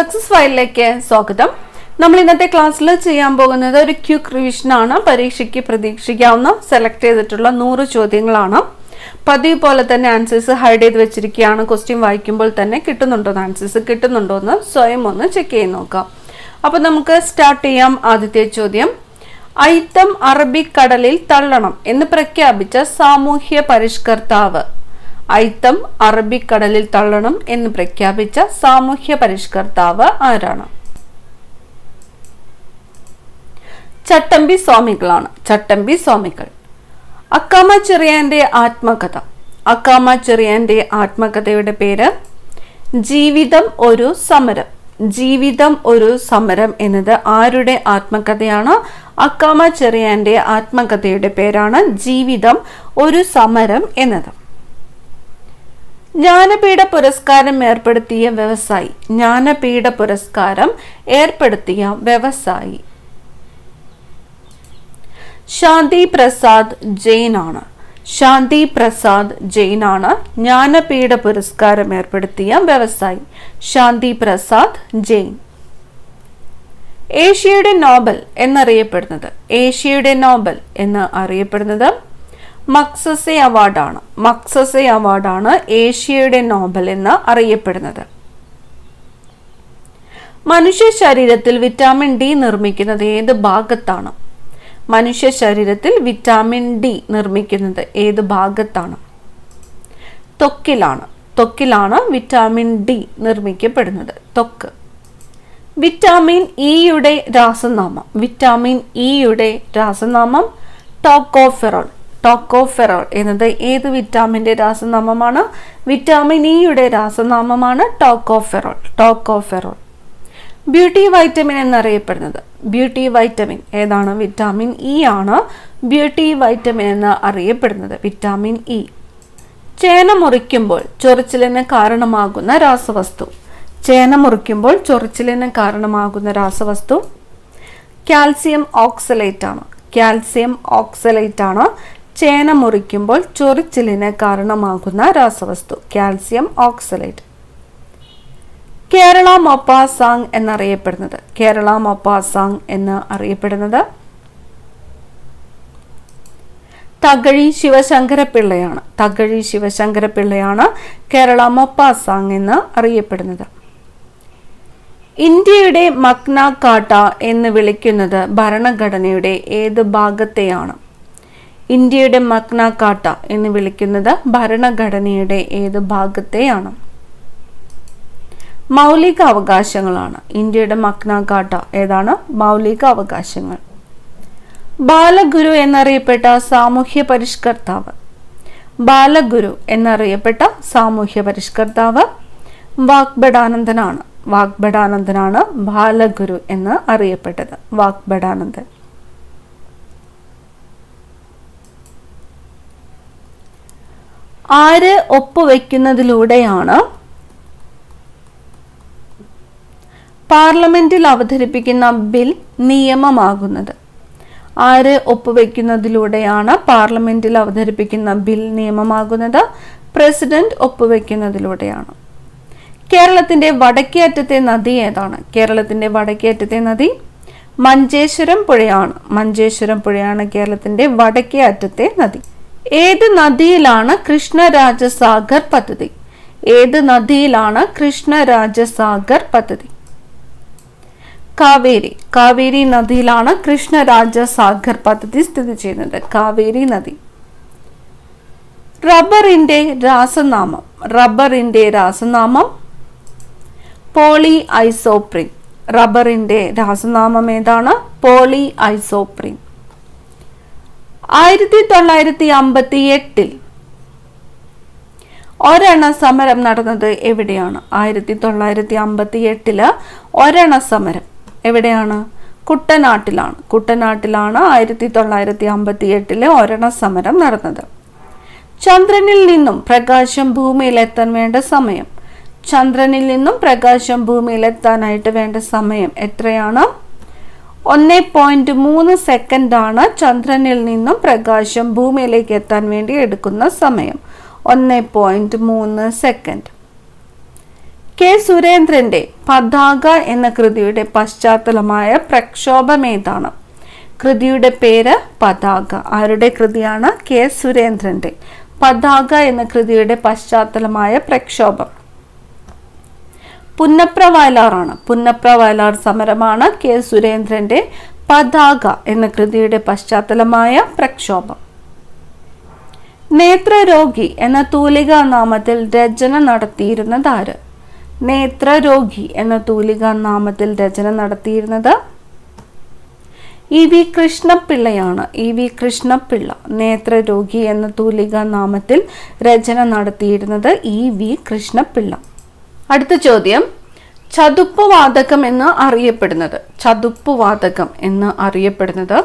Success ഫയലിലേക്ക് സ്വാഗതം. നമ്മൾ ഇന്നത്തെ ക്ലാസ്സിൽ ചെയ്യാൻ പോകുന്നത് ഒരു ക്വിക്ക് റിവിഷൻ ആണ്. പരീക്ഷയ്ക്ക് പ്രതീക്ഷിക്കാവുന്ന സെലക്ട് ചെയ്തിട്ടുള്ള 100 ചോദ്യങ്ങളാണ്. പതിവ് പോലെ തന്നെ ആൻസേഴ്സ് ഹൈഡ് ചെയ്ത് വെച്ചിരിക്കുകയാണ്. ക്വസ്റ്റ്യൻ വായിക്കുമ്പോൾ തന്നെ ആൻസേഴ്സ് കിട്ടുന്നുണ്ടോ എന്ന് സ്വയം ഒന്ന് ചെക്ക് ചെയ്ത് നോക്കാം. അപ്പോൾ നമുക്ക് സ്റ്റാർട്ട് ചെയ്യാം. ആദ്യത്തെ ചോദ്യം, അയിത്തം അറബിക്കടലിൽ തള്ളണം എന്ന് പ്രഖ്യാപിച്ച സാമൂഹ്യ പരിഷ്കർത്താവ്. അയിത്തം അറബിക്കടലിൽ തള്ളണം എന്ന് പ്രഖ്യാപിച്ച സാമൂഹ്യ പരിഷ്കർത്താവ് ആരാണ്? ചട്ടമ്പി സ്വാമികളാണ്. ചട്ടമ്പി സ്വാമികൾ. അക്കാമ ചെറിയാന്റെ ആത്മകഥ. അക്കാമ ചെറിയാന്റെ ആത്മകഥയുടെ പേര് ജീവിതം ഒരു സമരം. ജീവിതം ഒരു സമരം എന്നത് ആരുടെ ആത്മകഥയാണ്? അക്കാമ ചെറിയാന്റെ ആത്മകഥയുടെ പേരാണ് ജീവിതം ഒരു സമരം എന്നത്. ജ്ഞാനപീഠ പുരസ്കാരം ഏർപ്പെടുത്തിയ വ്യവസായി. ജ്ഞാനപീഠ പുരസ്കാരം ഏർപ്പെടുത്തിയ വ്യവസായി ശാന്തി പ്രസാദ് ജെയിൻ ആണ്. ശാന്തി പ്രസാദ് ജെയിൻ ആണ് ജ്ഞാനപീഠ പുരസ്കാരം ഏർപ്പെടുത്തിയ വ്യവസായി. ശാന്തി പ്രസാദ് ജെയിൻ. ഏഷ്യയുടെ നോബൽ എന്നറിയപ്പെടുന്നത്. ഏഷ്യയുടെ നോബൽ എന്ന് അറിയപ്പെടുന്നത് മക്സസെ അവാർഡാണ്. മക്സസെ അവാർഡാണ് ഏഷ്യയുടെ നോബൽ എന്ന് അറിയപ്പെടുന്നത്. മനുഷ്യ ശരീരത്തിൽ വിറ്റാമിൻ ഡി നിർമ്മിക്കുന്നത് ഏത് ഭാഗത്താണ്? മനുഷ്യ ശരീരത്തിൽ വിറ്റാമിൻ ഡി നിർമ്മിക്കുന്നത് ഏത് ഭാഗത്താണ്? ത്വക്കിലാണ്. ത്വക്കിലാണ് വിറ്റാമിൻ ഡി നിർമ്മിക്കപ്പെടുന്നത്. ത്വക്ക്. വിറ്റാമിൻ ഇയുടെ രാസനാമം. വിറ്റാമിൻ ഇയുടെ രാസനാമം ടോക്കോഫെറോൾ. ടോക്കോഫെറോൾ എന്നത് ഏത് വിറ്റാമിന്റെ രാസനാമമാണ്? വിറ്റാമിൻ ഇയുടെ രാസനാമമാണ് ടോക്കോഫെറോൾ. ടോക്കോഫെറോൾ. ബ്യൂട്ടി വൈറ്റമിൻ എന്നറിയപ്പെടുന്നത്. ബ്യൂട്ടി വൈറ്റമിൻ ഏതാണ്? വിറ്റാമിൻ ഇ ആണ് ബ്യൂട്ടി വൈറ്റമിൻ എന്ന് അറിയപ്പെടുന്നത്. Vitamin E. ചേന മുറിക്കുമ്പോൾ ചൊറിച്ചിലിന് കാരണമാകുന്ന രാസവസ്തു. ചേന മുറിക്കുമ്പോൾ ചൊറിച്ചിലിന് കാരണമാകുന്ന രാസവസ്തു കാൽസ്യം ഓക്സലേറ്റ് ആണ്. കാൽസ്യം ഓക്സലേറ്റ് ആണ് ചേന മുറിക്കുമ്പോൾ ചൊറിച്ചിലിന് കാരണമാകുന്ന രാസവസ്തു. Calcium oxalate. കേരള മൊപ്പാസാങ് എന്നറിയപ്പെടുന്നത്. കേരള മൊപ്പാസാങ് എന്ന് അറിയപ്പെടുന്നത് തകഴി ശിവശങ്കരപിള്ളയാണ്. തകഴി ശിവശങ്കരപിള്ളയാണ് കേരള മൊപ്പാസാങ് എന്ന് അറിയപ്പെടുന്നത്. ഇന്ത്യയുടെ മഗ്ന കാട്ട എന്ന് വിളിക്കുന്നത് ഭരണഘടനയുടെ ഏത് ഭാഗത്തെയാണ്? ഇന്ത്യയുടെ മഗ്ന കാട്ട എന്ന് വിളിക്കുന്നത് ഭരണഘടനയുടെ ഏത് ഭാഗത്തെയാണ്? മൗലിക അവകാശങ്ങളാണ്. ഇന്ത്യയുടെ മഗ്ന കാട്ട ഏതാണ്? മൗലിക അവകാശങ്ങൾ. ബാലഗുരു എന്നറിയപ്പെട്ട സാമൂഹ്യ പരിഷ്കർത്താവ്. ബാലഗുരു എന്നറിയപ്പെട്ട സാമൂഹ്യ പരിഷ്കർത്താവ് വാഗ്ഭടാനന്ദനാണ്. വാഗ്ഭടാനന്ദനാണ് ബാലഗുരു എന്ന് അറിയപ്പെട്ടത്. വാഗ്ഭടാനന്ദൻ. ആര് ഒപ്പുവെക്കുന്നതിലൂടെയാണ് പാർലമെന്റിൽ അവതരിപ്പിക്കുന്ന ബിൽ നിയമമാകുന്നത്? ആര് ഒപ്പുവെക്കുന്നതിലൂടെയാണ് പാർലമെന്റിൽ അവതരിപ്പിക്കുന്ന ബിൽ നിയമമാകുന്നത്? പ്രസിഡന്റ് ഒപ്പുവെക്കുന്നതിലൂടെയാണ്. കേരളത്തിന്റെ വടക്കേ അറ്റത്തെ നദി ഏതാണ്? കേരളത്തിന്റെ വടക്കേ അറ്റത്തെ നദി മഞ്ചേശ്വരം പുഴയാണ്. മഞ്ചേശ്വരം പുഴയാണ് കേരളത്തിന്റെ വടക്കേ അറ്റത്തെ നദി. ഏത് നദിയിലാണ് കൃഷ്ണരാജസാഗർ പദ്ധതി? ഏത് നദിയിലാണ് കൃഷ്ണരാജസാഗർ പദ്ധതി? കാവേരി. കാവേരി നദിയിലാണ് കൃഷ്ണരാജസാഗർ പദ്ധതി സ്ഥിതി ചെയ്യുന്നത്. കാവേരി നദി. റബ്ബറിന്റെ രാസനാമം. റബ്ബറിന്റെ രാസനാമം പോളി ഐസോപ്രീൻ. റബ്ബറിന്റെ രാസനാമം ഏതാണ്? Poly isoprene. 1958 ഒരെണ്ണ സമരം നടന്നത് എവിടെയാണ്? 1958 ഒരെണ്ണ സമരം എവിടെയാണ്? കുട്ടനാട്ടിലാണ്. കുട്ടനാട്ടിലാണ് 1958 ഒരെണ്ണ സമരം നടന്നത്. ചന്ദ്രനിൽ നിന്നും പ്രകാശം ഭൂമിയിലെത്താൻ വേണ്ട സമയം. ചന്ദ്രനിൽ നിന്നും പ്രകാശം ഭൂമിയിലെത്താനായിട്ട് വേണ്ട സമയം എത്രയാണ്? 1.3 സെക്കൻഡ് ആണ് ചന്ദ്രനിൽ നിന്നും പ്രകാശം ഭൂമിയിലേക്ക് എത്താൻ വേണ്ടി എടുക്കുന്ന സമയം. 1.3 സെക്കൻഡ്. കെ സുരേന്ദ്രന്റെ പതാക എന്ന കൃതിയുടെ പശ്ചാത്തലമായ പ്രക്ഷോഭം ഏതാണ്? കൃതിയുടെ പേര് പതാക. ആരുടെ കൃതിയാണ്? കെ സുരേന്ദ്രന്റെ പതാക എന്ന കൃതിയുടെ പശ്ചാത്തലമായ പ്രക്ഷോഭം. പുന്നപ്ര വയലാറാണ്. പുന്നപ്ര വയലാർ സമരമാണ് കെ സുരേന്ദ്രന്റെ പതാക എന്ന കൃതിയുടെ പശ്ചാത്തലമായ പ്രക്ഷോഭം. നേത്രരോഗി എന്ന തൂലികാ നാമത്തിൽ രചന നടത്തിയിരുന്നത് ആര്? നേത്രരോഗി എന്ന തൂലികാ നാമത്തിൽ രചന നടത്തിയിരുന്നത് ഇ വി കൃഷ്ണപിള്ളയാണ്. ഇ വി കൃഷ്ണപിള്ള നേത്രരോഗി എന്ന തൂലികാ നാമത്തിൽ രചന നടത്തിയിരുന്നത് ഇ വി കൃഷ്ണപിള്ള. അടുത്ത ചോദ്യം, ചതുപ്പുവാതകം എന്ന് അറിയപ്പെടുന്നത്. ചതുപ്പുവാതകം എന്ന് അറിയപ്പെടുന്നത്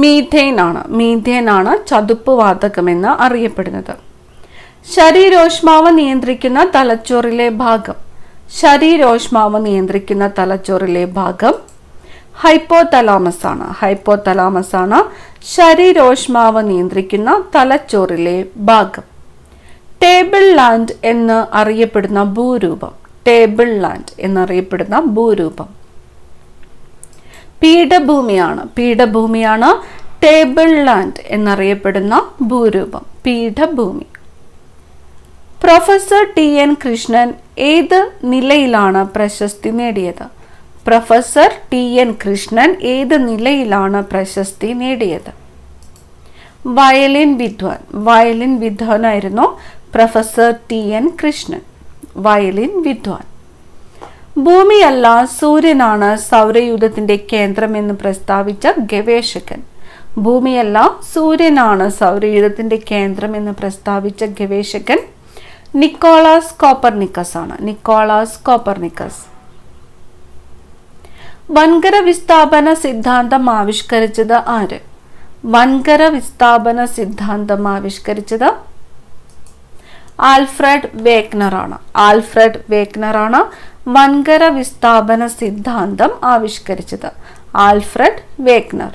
മീഥേൻ ആണ്. മീഥേൻ ആണ് ചതുപ്പുവാതകം എന്ന് അറിയപ്പെടുന്നത്. ശരീരോഷ്മാവ് നിയന്ത്രിക്കുന്ന തലച്ചോറിലെ ഭാഗം. ശരീരോഷ്മാവ് നിയന്ത്രിക്കുന്ന തലച്ചോറിലെ ഭാഗം ഹൈപ്പോതലാമസ് ആണ്. ഹൈപ്പോതലാമസ് ആണ് ശരീരോഷ്മാവ് നിയന്ത്രിക്കുന്ന തലച്ചോറിലെ ഭാഗം. ടേബിൾ ലാൻഡ് എന്ന് അറിയപ്പെടുന്ന ഭൂരൂപം. ടേബിൾ ലാൻഡ് എന്നറിയപ്പെടുന്ന ഭൂരൂപം പീഠഭൂമിയാണ്. പീഠഭൂമിയാണ് ടേബിൾ ലാൻഡ് എന്നറിയപ്പെടുന്ന ഭൂരൂപം. പീഠഭൂമി. പ്രൊഫസർ ടി എൻ കൃഷ്ണൻ ഏത് നിലയിലാണ് പ്രശസ്തി നേടിയത്? പ്രൊഫസർ ടി എൻ കൃഷ്ണൻ ഏത് നിലയിലാണ് പ്രശസ്തി നേടിയത്? വയലിൻ വിദ്വാൻ. വയലിൻ വിദ്വാനായിരുന്നു professor T N Krishnan. Violin വിദ്വാൻ. ഭൂമിയല്ല സൂര്യനാണ് സൗരയൂഥത്തിന്റെ കേന്ദ്രമെന്ന് പ്രസ്താവിച്ച ഗവേഷകൻ. ഭൂമിയല്ല സൂര്യനാണ് സൗരയൂഥത്തിന്റെ കേന്ദ്രമെന്ന് പ്രസ്താവിച്ച ഗവേഷകൻ നിക്കോളാസ് കോപ്പർനിക്കസ് ആണ്. Nicolaus Copernicus. വൻകര വിസ്ഥാപന സിദ്ധാന്തം ആവിഷ്കരിച്ചത് ആര്? വൻകര വിസ്ഥാപന സിദ്ധാന്തം ആവിഷ്കരിച്ചത് ആൽഫ്രഡ് വേഗ്നർ ആണ്. ആൽഫ്രഡ് വേഗ്നർ ആണ് വൻകര വിസ്ഥാപന സിദ്ധാന്തം ആവിഷ്കരിച്ചത്. Alfred Wegener.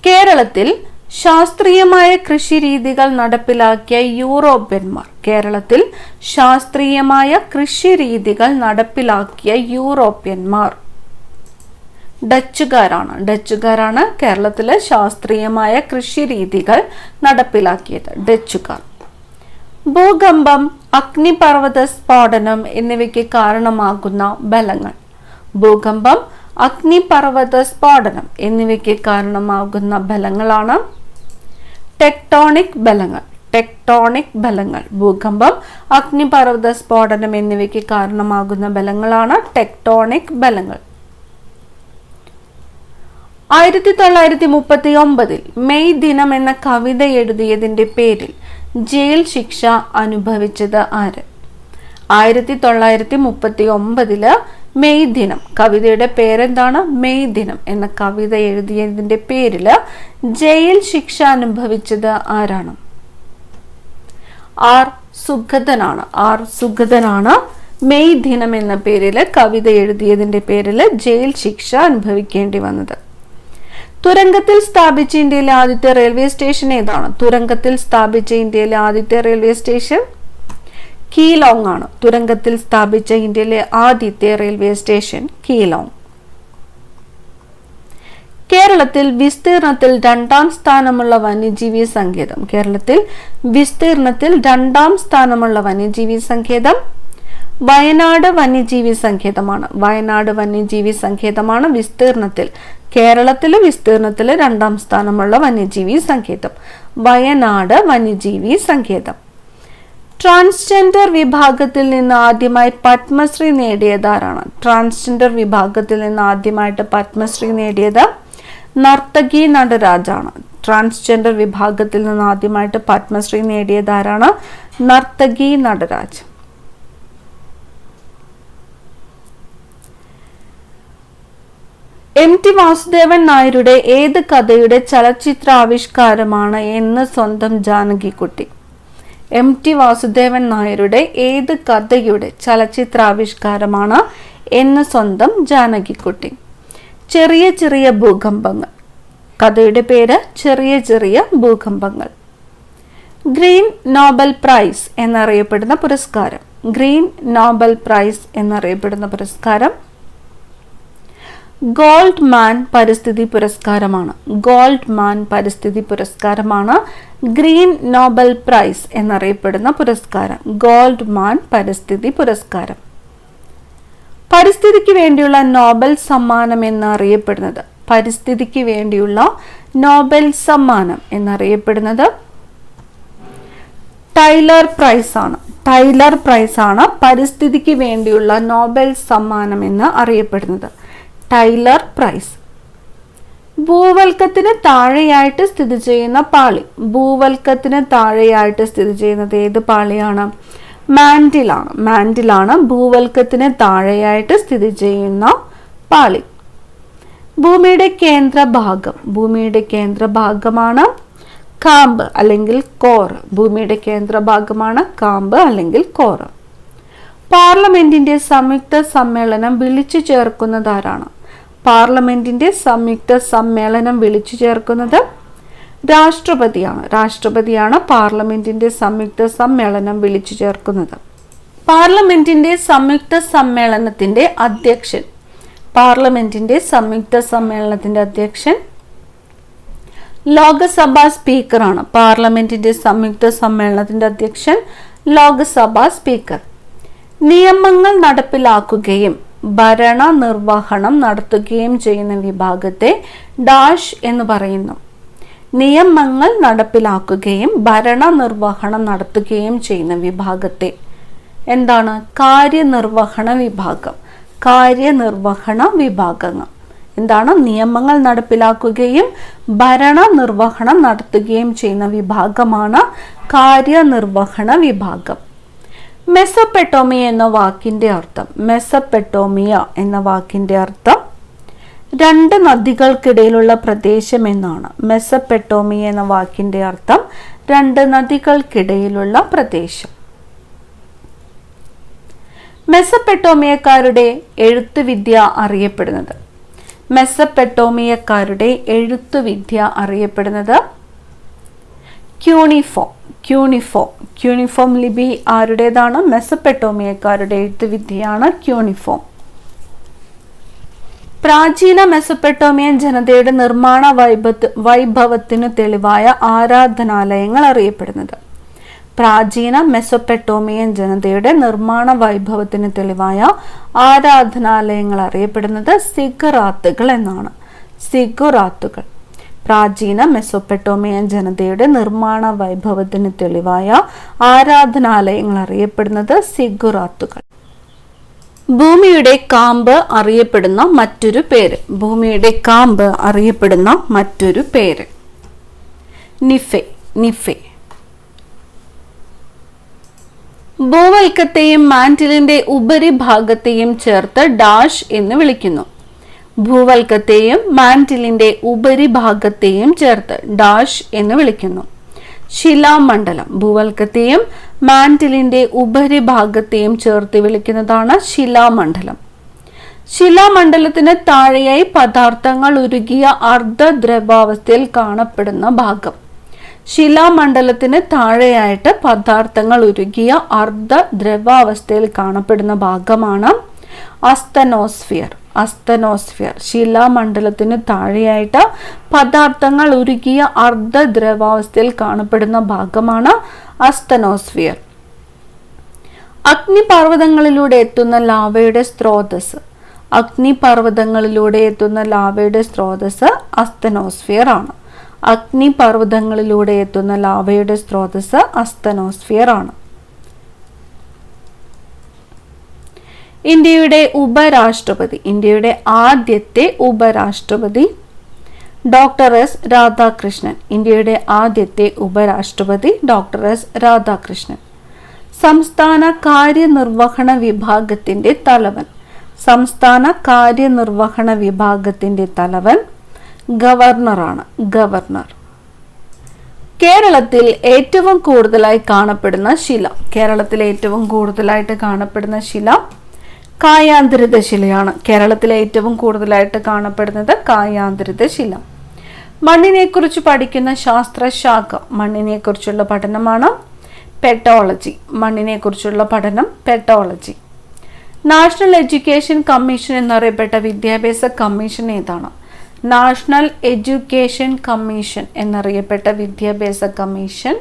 കേരളത്തിൽ ശാസ്ത്രീയമായ കൃഷിരീതികൾ നടപ്പിലാക്കിയ യൂറോപ്യന്മാർ. കേരളത്തിൽ ശാസ്ത്രീയമായ കൃഷിരീതികൾ നടപ്പിലാക്കിയ യൂറോപ്യന്മാർ ഡച്ചുകാരാണ്. ഡച്ചുകാരാണ് കേരളത്തിലെ ശാസ്ത്രീയമായ കൃഷിരീതികൾ നടപ്പിലാക്കിയത്. ഡച്ചുകാർ. ഭൂകമ്പം, അഗ്നിപർവ്വത സ്ഫോടനം എന്നിവയ്ക്ക് കാരണമാകുന്ന ബലങ്ങൾ. ഭൂകമ്പം, അഗ്നിപർവ്വത സ്ഫോടനം എന്നിവയ്ക്ക് കാരണമാകുന്ന ബലങ്ങളാണ് ടെക്ടോണിക് ബലങ്ങൾ. ടെക്ടോണിക് ബലങ്ങൾ. ഭൂകമ്പം, അഗ്നിപർവ്വത സ്ഫോടനം എന്നിവയ്ക്ക് കാരണമാകുന്ന ബലങ്ങളാണ് ടെക്ടോണിക് ബലങ്ങൾ. 1939 മെയ് ദിനം എന്ന കവിത എഴുതിയതിന്റെ പേരിൽ ജയിൽ ശിക്ഷ അനുഭവിച്ചത് ആര്? 1939 മെയ് ദിനം. കവിതയുടെ പേരെന്താണ്? മെയ് ദിനം എന്ന കവിത എഴുതിയതിന്റെ പേരില് ജയിൽ ശിക്ഷ അനുഭവിച്ചത് ആരാണ്? ആർ സുഗതനാണ്. ആർ സുഗതനാണ് മെയ് ദിനം എന്ന പേരില് കവിത എഴുതിയതിന്റെ പേരില് ജയിൽ ശിക്ഷ അനുഭവിക്കേണ്ടി വന്നത്. തുരങ്കത്തിൽ സ്ഥാപിച്ച ഇന്ത്യയിലെ ആദ്യത്തെ റെയിൽവേ സ്റ്റേഷൻ ഏതാണ്? തുരങ്കത്തിൽ സ്ഥാപിച്ച ഇന്ത്യയിലെ ആദ്യത്തെ റെയിൽവേ സ്റ്റേഷൻ കീലോങ് ആണ്. തുരങ്കത്തിൽ സ്ഥാപിച്ച ഇന്ത്യയിലെ ആദ്യത്തെ റെയിൽവേ സ്റ്റേഷൻ കീലോങ്. കേരളത്തിൽ വിസ്തീർണത്തിൽ 2ാം സ്ഥാനമുള്ള വന്യജീവി സങ്കേതം. കേരളത്തിൽ വിസ്തീർണത്തിൽ 2ാം സ്ഥാനമുള്ള വന്യജീവി സങ്കേതം വയനാട് വന്യജീവി സങ്കേതമാണ്. വയനാട് വന്യജീവി സങ്കേതമാണ് വിസ്തീർണത്തിൽ, കേരളത്തിലെ വിസ്തീർണത്തിൽ 2ാം സ്ഥാനമുള്ള വന്യജീവി സങ്കേതം വയനാട് വന്യജീവി സങ്കേതം. ട്രാൻസ്ജെൻഡർ വിഭാഗത്തിൽ നിന്ന് ആദ്യമായി പത്മശ്രീ നേടിയതാരാണ്? ട്രാൻസ്ജെൻഡർ വിഭാഗത്തിൽ നിന്ന് ആദ്യമായിട്ട് പത്മശ്രീ നേടിയത് നർത്തകി നടരാജാണ്. ട്രാൻസ്ജെൻഡർ വിഭാഗത്തിൽ നിന്ന് ആദ്യമായിട്ട് പത്മശ്രീ നേടിയതാരാണ്? നർത്തകി നടരാജ്. എം ടി വാസുദേവൻ നായരുടെ ഏത് കഥയുടെ ചലച്ചിത്രാവിഷ്കാരമാണ് എന്ന് സ്വന്തം ജാനകിക്കുട്ടി? എം ടി വാസുദേവൻ നായരുടെ ഏത് കഥയുടെ ചലച്ചിത്രാവിഷ്കാരമാണ് എന്ന് സ്വന്തം ജാനകിക്കുട്ടി? ചെറിയ ചെറിയ ഭൂകമ്പങ്ങൾ. കഥയുടെ പേര് ചെറിയ ചെറിയ ഭൂകമ്പങ്ങൾ. ഗ്രീൻ നോബൽ പ്രൈസ് എന്നറിയപ്പെടുന്ന പുരസ്കാരം. ഗ്രീൻ നോബൽ പ്രൈസ് എന്നറിയപ്പെടുന്ന പുരസ്കാരം ഗോൾഡ്മാൻ പരിസ്ഥിതി പുരസ്കാരമാണ്. ഗോൾഡ്മാൻ പരിസ്ഥിതി പുരസ്കാരമാണ് ഗ്രീൻ നോബൽ പ്രൈസ് എന്നറിയപ്പെടുന്ന പുരസ്കാരം. ഗോൾഡ്മാൻ പരിസ്ഥിതി പുരസ്കാരം. പരിസ്ഥിതിക്ക് വേണ്ടിയുള്ള നോബൽ സമ്മാനം എന്നറിയപ്പെടുന്നത്, പരിസ്ഥിതിക്ക് വേണ്ടിയുള്ള നോബൽ സമ്മാനം എന്നറിയപ്പെടുന്നത് ടൈലർ പ്രൈസ് ആണ്. ടൈലർ പ്രൈസ് ആണ് പരിസ്ഥിതിക്ക് വേണ്ടിയുള്ള നോബൽ സമ്മാനം എന്ന് അറിയപ്പെടുന്നത്. Taylor price. ഭൂവൽക്കത്തിന് താഴെയായിട്ട് സ്ഥിതി ചെയ്യുന്ന പാളി. ഭൂവൽക്കത്തിന് താഴെയായിട്ട് സ്ഥിതി ചെയ്യുന്നത് ഏത് പാളിയാണ്? മാന്റിലാണ്. മാന്റിലാണ് ഭൂവൽക്കത്തിന് താഴെയായിട്ട് സ്ഥിതി ചെയ്യുന്ന പാളി. ഭൂമിയുടെ കേന്ദ്രഭാഗം. ഭൂമിയുടെ കേന്ദ്രഭാഗമാണ് കാമ്പ് അല്ലെങ്കിൽ കോർ. ഭൂമിയുടെ കേന്ദ്രഭാഗമാണ് കാമ്പ് അല്ലെങ്കിൽ കോർ. പാർലമെന്റിന്റെ സംയുക്ത സമ്മേളനം വിളിച്ചു ചേർക്കുന്നത് ആരാണ്? പാർലമെന്റിന്റെ സംയുക്ത സമ്മേളനം വിളിച്ചു ചേർക്കുന്നത് രാഷ്ട്രപതിയാണ്. രാഷ്ട്രപതിയാണ് പാർലമെന്റിന്റെ സംയുക്ത സമ്മേളനം വിളിച്ചു ചേർക്കുന്നത്. പാർലമെന്റിന്റെ സംയുക്ത സമ്മേളനത്തിന്റെ അധ്യക്ഷൻ. പാർലമെന്റിന്റെ സംയുക്ത സമ്മേളനത്തിന്റെ അധ്യക്ഷൻ ലോകസഭാ സ്പീക്കറാണ്. പാർലമെന്റിന്റെ സംയുക്ത സമ്മേളനത്തിന്റെ അധ്യക്ഷൻ ലോകസഭാ സ്പീക്കർ. നിയമങ്ങൾ നടപ്പിലാക്കുകയും ഭരണ നിർവഹണം നടത്തുകയും ചെയ്യുന്ന വിഭാഗത്തെ ഡാഷ് എന്ന് പറയുന്നു. നിയമങ്ങൾ നടപ്പിലാക്കുകയും ഭരണ നിർവഹണം നടത്തുകയും ചെയ്യുന്ന വിഭാഗത്തെ എന്താണ്? കാര്യനിർവഹണ വിഭാഗം. കാര്യനിർവഹണ വിഭാഗങ്ങൾ എന്താണ്? നിയമങ്ങൾ നടപ്പിലാക്കുകയും ഭരണ നിർവഹണം നടത്തുകയും ചെയ്യുന്ന വിഭാഗമാണ് കാര്യനിർവഹണ വിഭാഗം. മെസൊപ്പൊട്ടേമിയ എന്ന വാക്കിന്റെ അർത്ഥം. മെസൊപ്പൊട്ടേമിയ എന്ന വാക്കിന്റെ അർത്ഥം രണ്ട് നദികൾക്കിടയിലുള്ള പ്രദേശം എന്നാണ്. മെസൊപ്പൊട്ടേമിയ എന്ന വാക്കിന്റെ അർത്ഥം രണ്ട് നദികൾക്കിടയിലുള്ള പ്രദേശം. മെസൊപ്പൊട്ടേമിയക്കാരുടെ എഴുത്തുവിദ്യ അറിയപ്പെടുന്നത്. മെസൊപ്പൊട്ടേമിയക്കാരുടെ എഴുത്തുവിദ്യ അറിയപ്പെടുന്നത് ക്യൂണിഫോം. ക്യൂണിഫോം. ക്യൂണിഫോം ലിപി ആരുടേതാണ്? മെസൊപ്പൊട്ടേമിയക്കാരുടെ എഴുത്തുവിദ്യയാണ് ക്യൂണിഫോം. പ്രാചീന മെസൊപ്പൊട്ടേമിയൻ ജനതയുടെ നിർമ്മാണ വൈഭവത്തിനു തെളിവായ ആരാധനാലയങ്ങൾ അറിയപ്പെടുന്നത്. പ്രാചീന മെസൊപ്പൊട്ടേമിയൻ ജനതയുടെ നിർമ്മാണ വൈഭവത്തിന് തെളിവായ ആരാധനാലയങ്ങൾ അറിയപ്പെടുന്നത് സിഗറാത്തുകൾ എന്നാണ്. സിഗുറാത്തുകൾ. പ്രാചീന മെസൊപ്പൊട്ടേമിയൻ ജനതയുടെ നിർമ്മാണ വൈഭവത്തിന് തെളിവായ ആരാധനാലയങ്ങൾ അറിയപ്പെടുന്നത് സിഗുറാത്തുകൾ. ഭൂമിയുടെ കാമ്പ് അറിയപ്പെടുന്ന മറ്റൊരു പേര്. ഭൂമിയുടെ കാമ്പ് അറിയപ്പെടുന്ന മറ്റൊരു പേര് നിഫെ. നിഫെ. ഭൂവൽക്കത്തെയും മാന്റിലിന്റെ ഉപരിഭാഗത്തെയും ചേർത്ത് ഡാഷ് എന്ന് വിളിക്കുന്നു. ഭൂവൽക്കത്തെയും മാന്റിലിന്റെ ഉപരിഭാഗത്തെയും ചേർത്ത് ഡാഷ് എന്ന് വിളിക്കുന്നു. ശിലാമണ്ഡലം. ഭൂവൽക്കത്തെയും മാന്റിലിന്റെ ഉപരിഭാഗത്തെയും ചേർത്ത് വിളിക്കുന്നതാണ് ശിലാമണ്ഡലം. ശിലാമണ്ഡലത്തിന് താഴെയായി പദാർത്ഥങ്ങൾ ഉരുകിയ അർദ്ധദ്രവാവസ്ഥയിൽ കാണപ്പെടുന്ന ഭാഗം. ശിലാമണ്ഡലത്തിന് താഴെയായിട്ട് പദാർത്ഥങ്ങൾ ഉരുകിയ അർദ്ധദ്രവാവസ്ഥയിൽ കാണപ്പെടുന്ന ഭാഗമാണ് അസ്തനോസ്ഫിയർ. അസ്തനോസ്ഫിയർ. ശിലാമണ്ഡലത്തിന് താഴെയായിട്ട് പദാർത്ഥങ്ങൾ ഉരുകിയ അർദ്ധദ്രവാവസ്ഥയിൽ കാണപ്പെടുന്ന ഭാഗമാണ് അസ്തനോസ്ഫിയർ. അഗ്നിപർവ്വതങ്ങളിലൂടെ എത്തുന്ന ലാവയുടെ സ്രോതസ്. അഗ്നിപർവ്വതങ്ങളിലൂടെ എത്തുന്ന ലാവയുടെ സ്രോതസ് അസ്തനോസ്ഫിയർ ആണ്. അഗ്നിപർവ്വതങ്ങളിലൂടെ എത്തുന്ന ലാവയുടെ സ്രോതസ് അസ്തനോസ്ഫിയർ ആണ്. ഇന്ത്യയുടെ ഉപരാഷ്ട്രപതി. ഇന്ത്യയുടെ ആദ്യത്തെ ഉപരാഷ്ട്രപതി ഡോക്ടർ എസ് രാധാകൃഷ്ണൻ. ഇന്ത്യയുടെ ആദ്യത്തെ ഉപരാഷ്ട്രപതി ഡോക്ടർ എസ് രാധാകൃഷ്ണൻ. സംസ്ഥാന കാര്യനിർവഹണ വിഭാഗത്തിന്റെ തലവൻ. സംസ്ഥാന കാര്യനിർവഹണ വിഭാഗത്തിന്റെ തലവൻ ഗവർണറാണ്. ഗവർണർ. കേരളത്തിൽ ഏറ്റവും കൂടുതലായി കാണപ്പെടുന്ന ശില. കേരളത്തിൽ ഏറ്റവും കൂടുതലായിട്ട് കാണപ്പെടുന്ന ശില കായാന്തരിത ശിലയാണ്. കേരളത്തിലെ ഏറ്റവും കൂടുതലായിട്ട് കാണപ്പെടുന്നത് കായാന്തരിത ശില. മണ്ണിനെക്കുറിച്ച് പഠിക്കുന്ന ശാസ്ത്രശാഖ മണ്ണിനെക്കുറിച്ചുള്ള പഠനമാണ് പെറ്റോളജി. മണ്ണിനെക്കുറിച്ചുള്ള പഠനം പെറ്റോളജി. നാഷണൽ എഡ്യൂക്കേഷൻ കമ്മീഷൻ എന്നറിയപ്പെട്ട വിദ്യാഭ്യാസ കമ്മീഷൻ ഏതാണ്? നാഷണൽ എഡ്യൂക്കേഷൻ കമ്മീഷൻ എന്നറിയപ്പെട്ട വിദ്യാഭ്യാസ കമ്മീഷൻ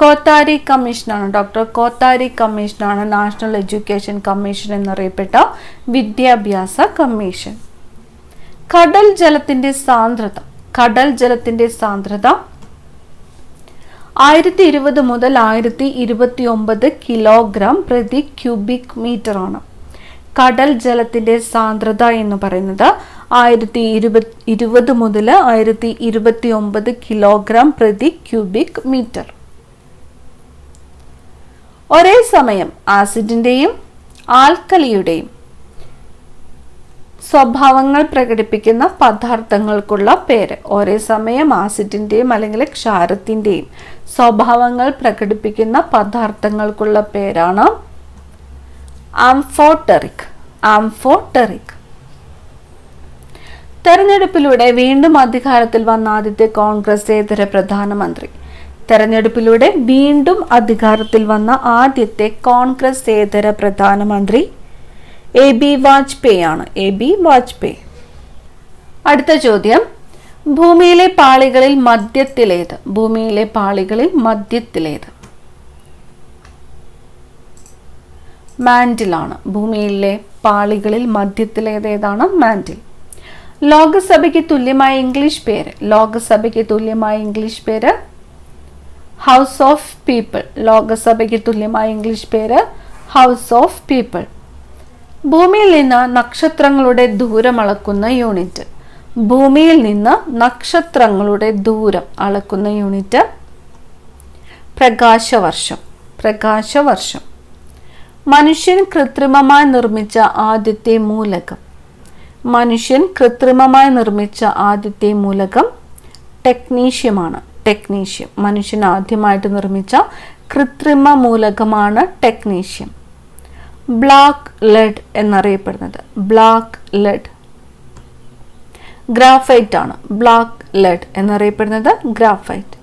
കോത്താരി കമ്മീഷനാണ്. ഡോക്ടർ കോത്താരി കമ്മീഷനാണ് നാഷണൽ എഡ്യൂക്കേഷൻ കമ്മീഷൻ എന്നറിയപ്പെട്ട വിദ്യാഭ്യാസ കമ്മീഷൻ. കടൽ ജലത്തിന്റെ സാന്ദ്രത 1020 മുതൽ 1029 കിലോഗ്രാം പ്രതി ക്യൂബിക് മീറ്റർ ആണ്. കടൽ ജലത്തിന്റെ സാന്ദ്രത എന്ന് പറയുന്നത് 1020 മുതൽ 1029 കിലോഗ്രാം പ്രതി ക്യൂബിക് മീറ്റർ. ഒരേ സമയം ആസിഡിന്റെയും ആൽക്കലിയുടെയും സ്വഭാവങ്ങൾ പ്രകടിപ്പിക്കുന്ന പദാർത്ഥങ്ങൾക്കുള്ള പേര്. ഒരേ സമയം ആസിഡിന്റെയും അല്ലെങ്കിൽ ക്ഷാരത്തിന്റെയും സ്വഭാവങ്ങൾ പ്രകടിപ്പിക്കുന്ന പദാർത്ഥങ്ങൾക്കുള്ള പേരാണ് ആംഫോടെറിക്. തെരഞ്ഞെടുപ്പിലൂടെ വീണ്ടും അധികാരത്തിൽ വന്ന ആദ്യത്തെ കോൺഗ്രസേതര പ്രധാനമന്ത്രി. തെരഞ്ഞെടുപ്പിലൂടെ വീണ്ടും അധികാരത്തിൽ വന്ന ആദ്യത്തെ കോൺഗ്രസേതര പ്രധാനമന്ത്രി AB വാജ്പേയി ആണ്. AB വാജ്പേയി. അടുത്ത ചോദ്യം, ഭൂമിയിലെ പാളികളിൽ മധ്യത്തിലേത്? ഭൂമിയിലെ പാളികളിൽ മധ്യത്തിലേത്? മാന്റിലാണ്. ഭൂമിയിലെ പാളികളിൽ മധ്യത്തിലേത് ഏതാണ്? മാന്റിൽ. ലോകസഭയ്ക്ക് തുല്യമായ ഇംഗ്ലീഷ് പേര്. ലോകസഭയ്ക്ക് തുല്യമായ ഇംഗ്ലീഷ് പേര് ഹൗസ് ഓഫ് പീപ്പിൾ. ലോകസഭയ്ക്ക് തുല്യമായ ഇംഗ്ലീഷ് പേര് ഹൗസ് ഓഫ് പീപ്പിൾ. ഭൂമിയിൽ നിന്ന് നക്ഷത്രങ്ങളുടെ ദൂരം അളക്കുന്ന യൂണിറ്റ്. ഭൂമിയിൽ നിന്ന് നക്ഷത്രങ്ങളുടെ ദൂരം അളക്കുന്ന യൂണിറ്റ് പ്രകാശവർഷം. മനുഷ്യൻ കൃത്രിമമായി നിർമ്മിച്ച ആദ്യത്തെ മൂലകം. ടെക്നീഷ്യമാണ്. മനുഷ്യൻ ആദ്യമായിട്ട് നിർമ്മിച്ച കൃത്രിമ മൂലകമാണ് ടെക്നീഷ്യം. ബ്ലാക്ക് ലെഡ് എന്നറിയപ്പെടുന്നത് ഗ്രാഫൈറ്റ് ആണ്. ബ്ലാക്ക് ലെഡ് എന്നറിയപ്പെടുന്നത് ഗ്രാഫൈറ്റ്.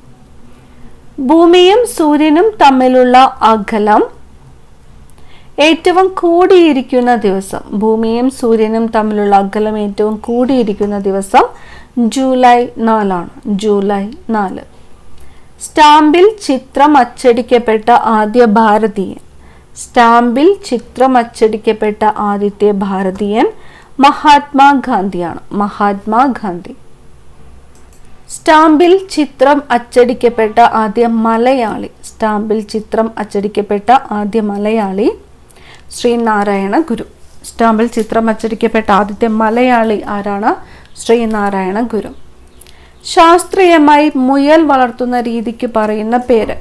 ഭൂമിയും സൂര്യനും തമ്മിലുള്ള അകലം ഏറ്റവും കൂടിയിരിക്കുന്ന ദിവസം. ഭൂമിയും സൂര്യനും തമ്മിലുള്ള അകലം ഏറ്റവും കൂടിയിരിക്കുന്ന ദിവസം ജൂലൈ 4 ആണ്. ജൂലൈ 4. സ്റ്റാമ്പിൽ ചിത്രം അച്ചടിക്കപ്പെട്ട ആദ്യ ഭാരതീയൻ. ആദ്യത്തെ ഭാരതീയൻ മഹാത്മാഗാന്ധിയാണ്. സ്റ്റാമ്പിൽ ചിത്രം അച്ചടിക്കപ്പെട്ട ആദ്യ മലയാളി ശ്രീനാരായണ ഗുരു. സ്റ്റാമ്പിൽ ചിത്രം അച്ചടിക്കപ്പെട്ട ആദ്യത്തെ മലയാളി ആരാണ്? ശ്രീനാരായണ ഗുരു. ശാസ്ത്രീയമായി മുയൽ വളർത്തുന്ന രീതിക്ക് പറയുന്ന പേര്.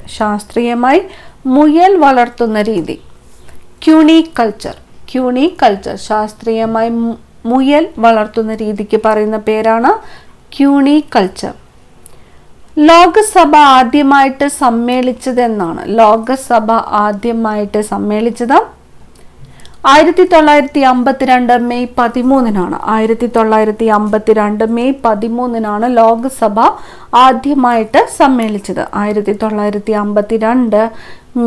ക്യൂണിക്കൾച്ചർ. ശാസ്ത്രീയമായി മുയൽ വളർത്തുന്ന രീതിക്ക് പറയുന്ന പേരാണ് ക്യൂണിക്കൾച്ചർ. ലോകസഭ ആദ്യമായിട്ട് സമ്മേളിച്ചത് എന്നാണ്? 1952 മെയ് 13-നാണ്. 1952 മെയ് 13-നാണ് ലോകസഭ ആദ്യമായിട്ട് സമ്മേളിച്ചത്. 1952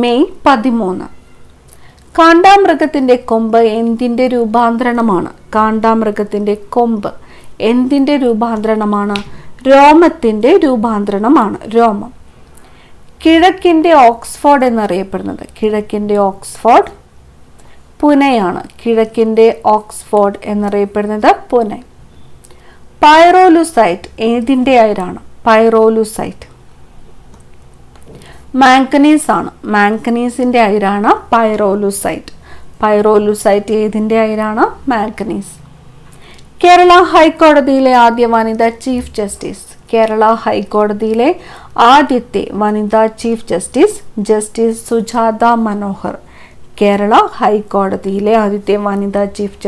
മെയ് 13. കാണ്ടാമൃഗത്തിന്റെ കൊമ്പ് എന്തിന്റെ രൂപാന്തരണമാണ്? രോമത്തിന്റെ രൂപാന്തരണമാണ്. രോമം. കിഴക്കിന്റെ ഓക്സ്ഫോർഡ് എന്നറിയപ്പെടുന്നത്. പുനെയാണ്. പുനെ. പൈറോലുസൈറ്റ് ഏതിന്റെ അയിരാണ്? മാംഗനീസ് ആണ്. മാംഗനീസിന്റെ അയിരാണ് പൈറോലുസൈറ്റ്. ഏതിന്റെ അയിരാണ്? മാംഗനീസ്. കേരള ഹൈക്കോടതിയിലെ ആദ്യ വനിതാ ചീഫ് ജസ്റ്റിസ്. ഹൈക്കോടതിയിലെ ആദ്യത്തെ വനിതാ ചീഫ് ജസ്റ്റിസ് സുജാത മനോഹർ. കേരള ഹൈക്കോടതിയിലെ ആദ്യത്തെ വനിതാ ചീഫ്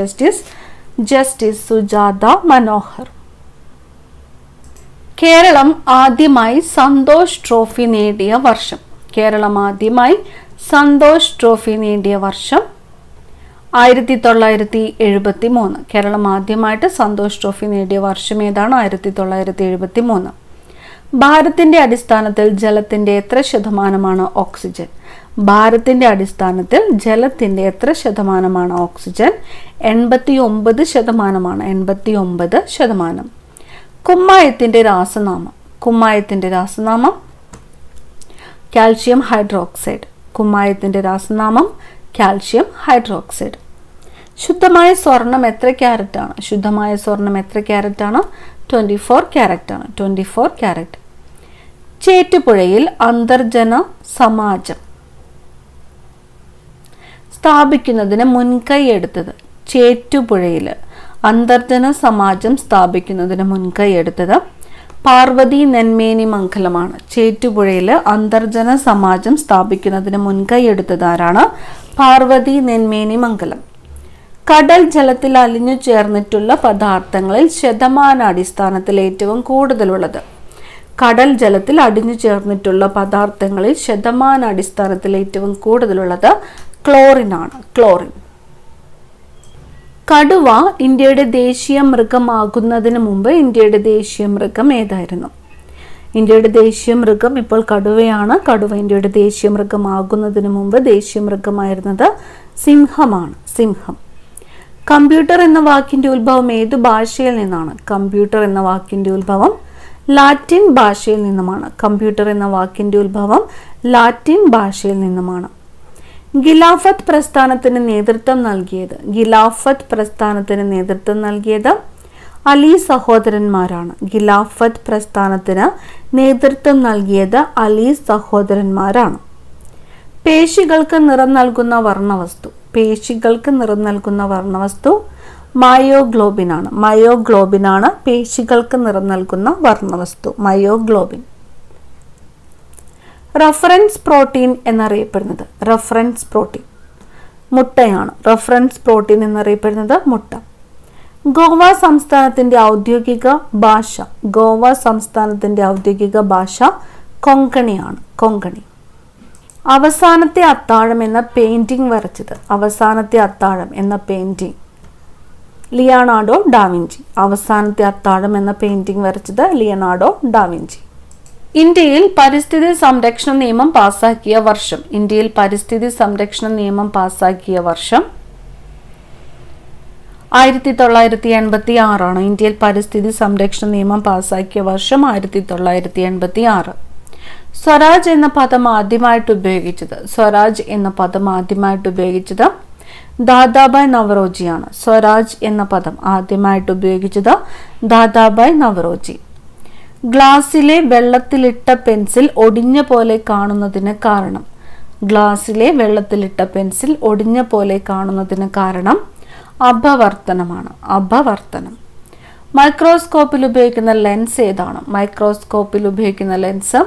ജസ്റ്റിസ് സുജാത മനോഹർ. കേരളം ആദ്യമായി സന്തോഷ് ട്രോഫി നേടിയ വർഷം. 1973. കേരളം ആദ്യമായിട്ട് സന്തോഷ് ട്രോഫി നേടിയ വർഷം ഏതാണ്? 1973. ഭാരത്തിന്റെ അടിസ്ഥാനത്തിൽ ജലത്തിന്റെ എത്ര ശതമാനമാണ് ഓക്സിജൻ? ഭാരത്തിന്റെ അടിസ്ഥാനത്തിൽ ജലത്തിന്റെ എത്ര ശതമാനമാണ് ഓക്സിജൻ? 89%. 89%. കുമ്മായത്തിന്റെ രാസനാമം. കുമ്മായത്തിന്റെ രാസനാമം കാൽഷ്യം ഹൈഡ്രോക്സൈഡ്. കുമ്മായത്തിന്റെ രാസനാമം കാൽഷ്യം ഹൈഡ്രോക്സൈഡ്. ശുദ്ധമായ സ്വർണം എത്ര ക്യാരറ്റ് ആണ്? ശുദ്ധമായ സ്വർണം എത്ര ക്യാരറ്റ് ആണ്? 24 ക്യാരറ്റ് ആണ്. 24 ക്യാരറ്റ്. ചേറ്റുപുഴയിൽ അന്തർജന സമാജം സ്ഥാപിക്കുന്നതിന് മുൻകൈ എടുത്തത്? ചേറ്റുപുഴയിൽ അന്തർജന സമാജം സ്ഥാപിക്കുന്നതിന് മുൻകൈ എടുത്തത് പാർവതി നെന്മേനി മംഗലമാണ്. ചേറ്റുപുഴയിൽ അന്തർജന സമാജം സ്ഥാപിക്കുന്നതിന് മുൻകൈ എടുത്തത് ആരാണ്? പാർവതി നെന്മേനി മംഗലം. കടൽ ജലത്തിൽ അലിഞ്ഞു ചേർന്നിട്ടുള്ള പദാർത്ഥങ്ങളിൽ ശതമാനാടിസ്ഥാനത്തിൽ ഏറ്റവും കൂടുതലുള്ളത്? കടൽ ജലത്തിൽ അടിഞ്ഞു ചേർന്നിട്ടുള്ള പദാർത്ഥങ്ങളിൽ ശതമാനാടിസ്ഥാനത്തിൽ ഏറ്റവും കൂടുതലുള്ളത് ക്ലോറിൻ ആണ്. ക്ലോറിൻ. കടുവ ഇന്ത്യയുടെ ദേശീയ മൃഗമാകുന്നതിന് മുമ്പ് ഇന്ത്യയുടെ ദേശീയ മൃഗം ഏതായിരുന്നു? ഇന്ത്യയുടെ ദേശീയ മൃഗം ഇപ്പോൾ കടുവയാണ്. കടുവ ഇന്ത്യയുടെ ദേശീയ മൃഗമാകുന്നതിന് മുമ്പ് ദേശീയ മൃഗമായിരുന്നത് സിംഹമാണ്. സിംഹം. കമ്പ്യൂട്ടർ എന്ന വാക്കിന്റെ ഉത്ഭവം ഏത് ഭാഷയിൽ നിന്നാണ്? കമ്പ്യൂട്ടർ എന്ന വാക്കിന്റെ ഉത്ഭവം ലാറ്റിൻ ഭാഷയിൽ നിന്നുമാണ്. കമ്പ്യൂട്ടർ എന്ന വാക്കിന്റെ ഉത്ഭവം ലാറ്റിൻ ഭാഷയിൽ നിന്നുമാണ്. ഖിലാഫത്ത് പ്രസ്ഥാനത്തിന് നേതൃത്വം നൽകിയത്? ഖിലാഫത്ത് പ്രസ്ഥാനത്തിന് നേതൃത്വം നൽകിയത് അലി സഹോദരന്മാരാണ്. ഖിലാഫത്ത് പ്രസ്ഥാനത്തിന് നേതൃത്വം നൽകിയത് അലി സഹോദരന്മാരാണ്. പേശികൾക്ക് നിറം നൽകുന്ന വർണ്ണവസ്തു? പേശികൾക്ക് നിറം നൽകുന്ന വർണ്ണവസ്തു മയോഗ്ലോബിൻ ആണ്. മയോഗ്ലോബിൻ ആണ് പേശികൾക്ക് നിറം നൽകുന്ന വർണ്ണവസ്തു. മയോഗ്ലോബിൻ. റഫറൻസ് പ്രോട്ടീൻ എന്നറിയപ്പെടുന്നത്? റഫറൻസ് പ്രോട്ടീൻ മുട്ടയാണ്. റഫറൻസ് പ്രോട്ടീൻ എന്നറിയപ്പെടുന്നത് മുട്ട. ഗോവ സംസ്ഥാനത്തിന്റെ ഔദ്യോഗിക ഭാഷ? ഗോവ സംസ്ഥാനത്തിന്റെ ഔദ്യോഗിക ഭാഷ കൊങ്കണിയാണ്. കൊങ്കണി. അവസാനത്തെ അത്താഴം എന്ന പെയിന്റിംഗ് വരച്ചത്? അവസാനത്തെ അത്താഴം എന്ന പെയിന്റിംഗ് ലിയനാർഡോ ഡാവിഞ്ചി. അവസാനത്തെ അത്താഴം എന്ന പെയിന്റിംഗ് വരച്ചത് ലിയനാർഡോ ഡാവിഞ്ചി. ഇന്ത്യയിൽ പരിസ്ഥിതി സംരക്ഷണ നിയമം പാസാക്കിയ വർഷം? ഇന്ത്യയിൽ പരിസ്ഥിതി സംരക്ഷണ നിയമം പാസാക്കിയ വർഷം 1986 ആണ്. ഇന്ത്യയിൽ പരിസ്ഥിതി സംരക്ഷണ നിയമം പാസാക്കിയ വർഷം 1986. സ്വരാജ് എന്ന പദം ആദ്യമായിട്ട് ഉപയോഗിച്ചത്? സ്വരാജ് എന്ന പദം ആദ്യമായിട്ട് ഉപയോഗിച്ചത് ദാദാബായ് നവറോജിയാണ്. സ്വരാജ് എന്ന പദം ആദ്യമായിട്ട് ഉപയോഗിച്ചത് ദാദാബായ് നവറോജി. ഗ്ലാസ്സിലെ വെള്ളത്തിലിട്ട പെൻസിൽ ഒടിഞ്ഞ പോലെ കാണുന്നതിന് കാരണം? ഗ്ലാസ്സിലെ വെള്ളത്തിലിട്ട പെൻസിൽ ഒടിഞ്ഞ പോലെ കാണുന്നതിന് കാരണം അപവർത്തനമാണ്. അപവർത്തനം. മൈക്രോസ്കോപ്പിൽ ഉപയോഗിക്കുന്ന ലെൻസ് ഏതാണ്? മൈക്രോസ്കോപ്പിൽ ഉപയോഗിക്കുന്ന ലെൻസ്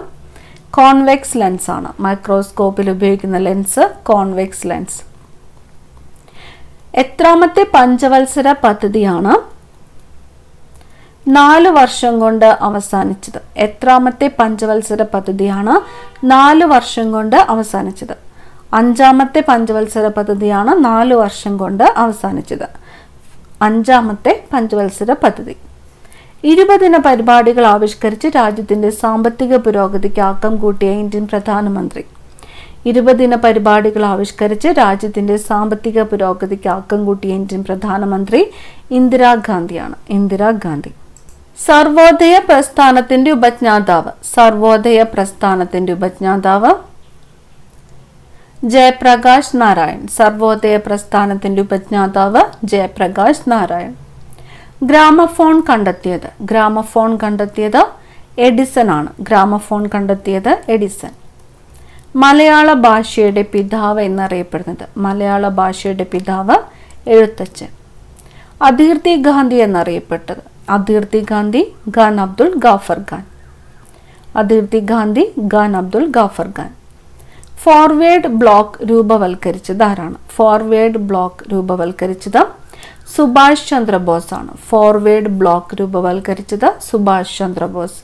കോൺവെക്സ് ലെൻസ് ആണ്. മൈക്രോസ്കോപ്പിൽ ഉപയോഗിക്കുന്ന ലെൻസ് കോൺവെക്സ് ലെൻസ്. എത്രാമത്തെ പഞ്ചവത്സര പദ്ധതിയാണ് 4 വർഷം കൊണ്ട് അവസാനിച്ചത്? എത്രാമത്തെ പഞ്ചവത്സര പദ്ധതിയാണ് 4 വർഷം കൊണ്ട് അവസാനിച്ചത്? 5ാമത്തെ പഞ്ചവത്സര പദ്ധതിയാണ് 4 വർഷം കൊണ്ട് അവസാനിച്ചത്. 5ാമത്തെ പഞ്ചവത്സര പദ്ധതി. 20 ദിന പരിപാടികൾ ആവിഷ്കരിച്ച് രാജ്യത്തിന്റെ സാമ്പത്തിക പുരോഗതിക്ക് ആക്കം കൂട്ടിയ ഇന്ത്യൻ പ്രധാനമന്ത്രി? 20 ദിന പരിപാടികൾ ആവിഷ്കരിച്ച് രാജ്യത്തിന്റെ സാമ്പത്തിക പുരോഗതിക്ക് ആക്കം കൂട്ടിയ ഇന്ത്യൻ പ്രധാനമന്ത്രി ഇന്ദിരാഗാന്ധിയാണ്. ഇന്ദിരാഗാന്ധി. സർവോദയ പ്രസ്ഥാനത്തിന്റെ ഉപജ്ഞാതാവ്? സർവോദയ പ്രസ്ഥാനത്തിന്റെ ഉപജ്ഞാതാവ് ജയപ്രകാശ് നാരായൺ. സർവോദയ പ്രസ്ഥാനത്തിന്റെ ഉപജ്ഞാതാവ് ജയപ്രകാശ് നാരായൺ. ഗ്രാമഫോൺ കണ്ടെത്തിയത്? ഗ്രാമഫോൺ കണ്ടെത്തിയത് എഡിസൺ ആണ്. ഗ്രാമഫോൺ കണ്ടെത്തിയത് എഡിസൺ. മലയാള ഭാഷയുടെ പിതാവ് എന്നറിയപ്പെടുന്നത്? മലയാള ഭാഷയുടെ പിതാവ് എഴുത്തച്ഛൻ. അതിർത്തി ഗാന്ധി എന്നറിയപ്പെട്ടത്? അതിർത്തി ഗാന്ധി ഖാൻ അബ്ദുൽ ഗാഫർ ഖാൻ. അതിർത്തി ഗാന്ധി ഖാൻ അബ്ദുൽ ഗാഫർ ഖാൻ. ഫോർവേഡ് ബ്ലോക്ക് രൂപവൽക്കരിച്ചത് ആരാണ്? ഫോർവേഡ് ബ്ലോക്ക് രൂപവൽക്കരിച്ചത് സുഭാഷ് ചന്ദ്രബോസ് ആണ്. ഫോർവേഡ് ബ്ലോക്ക് രൂപവൽക്കരിച്ചത് സുഭാഷ് ചന്ദ്രബോസ്.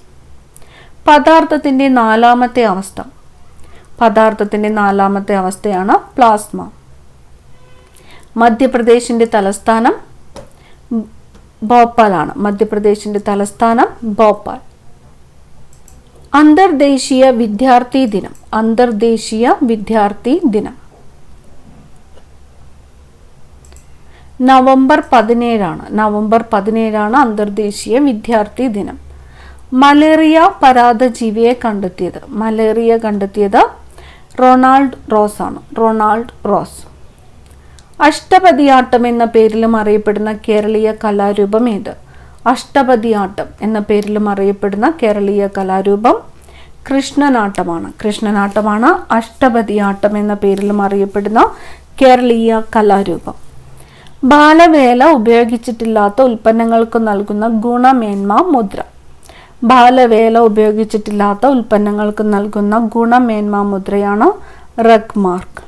പദാർത്ഥത്തിന്റെ 4ാമത്തെ അവസ്ഥ? പദാർത്ഥത്തിന്റെ 4ാമത്തെ അവസ്ഥയാണ് പ്ലാസ്മ. മധ്യപ്രദേശിന്റെ തലസ്ഥാനം ഭോപ്പാലാണ്. മധ്യപ്രദേശിന്റെ തലസ്ഥാനം ഭോപ്പാൽ. അന്തർദേശീയ വിദ്യാർത്ഥി ദിനം. അന്തർദേശീയ വിദ്യാർത്ഥി ദിനം നവംബർ 17 നവംബർ 17 അന്തർദേശീയ വിദ്യാർത്ഥി ദിനം. മലേറിയ പരാദജീവിയെ കണ്ടെത്തിയത്. മലേറിയ കണ്ടെത്തിയത് റൊണാൾഡ് റോസ് ആണ്. Ronald Ross. അഷ്ടപതിയാട്ടം എന്ന പേരിലും അറിയപ്പെടുന്ന കേരളീയ കലാരൂപം ഏത്? അഷ്ടപതിയാട്ടം എന്ന പേരിലും അറിയപ്പെടുന്ന കേരളീയ കലാരൂപം കൃഷ്ണനാട്ടമാണ്. കൃഷ്ണനാട്ടമാണ് അഷ്ടപതിയാട്ടം എന്ന പേരിലും അറിയപ്പെടുന്ന കേരളീയ കലാരൂപം. ബാലവേല ഉപയോഗിച്ചിട്ടില്ലാത്ത ഉൽപ്പന്നങ്ങൾക്ക് നൽകുന്ന ഗുണമേന്മ മുദ്ര. ബാലവേല ഉപയോഗിച്ചിട്ടില്ലാത്ത ഉൽപ്പന്നങ്ങൾക്ക് നൽകുന്ന ഗുണമേന്മ മുദ്രയാണ് റഗ് മാർക്ക്.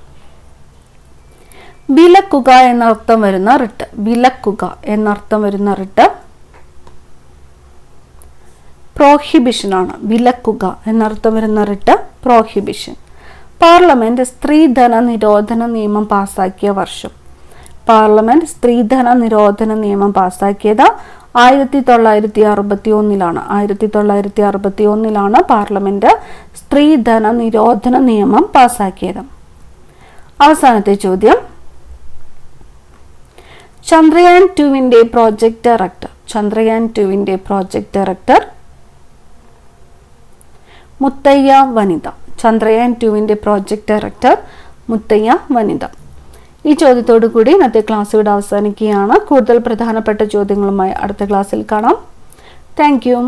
വിലക്കുക എന്നർത്ഥം വരുന്ന റിട്ട്. വിലക്കുക എന്നർത്ഥം വരുന്ന റിട്ട് പ്രോഹിബിഷൻ ആണ്. വിലക്കുക എന്നർത്ഥം വരുന്ന റിട്ട് പ്രോഹിബിഷൻ. പാർലമെന്റ് സ്ത്രീധന നിരോധന നിയമം പാസാക്കിയ വർഷം. പാർലമെന്റ് സ്ത്രീധന നിരോധന നിയമം പാസാക്കിയത് 1961 1961 പാർലമെന്റ് സ്ത്രീധന നിരോധന നിയമം പാസാക്കിയത്. അവസാനത്തെ ചോദ്യം, Chandrayaan 2 project director. Chandrayaan 2 project director Muthayya Vanitha. Chandrayaan 2 project director Muthayya Vanitha. ഈ ചോദ്യത്തോടു കൂടി ഇന്നത്തെ ക്ലാസ് ഇവിടെ അവസാനിക്കുകയാണ്. കൂടുതൽ പ്രധാനപ്പെട്ട ചോദ്യങ്ങളുമായി അടുത്ത ക്ലാസ്സിൽ കാണാം. Thank you.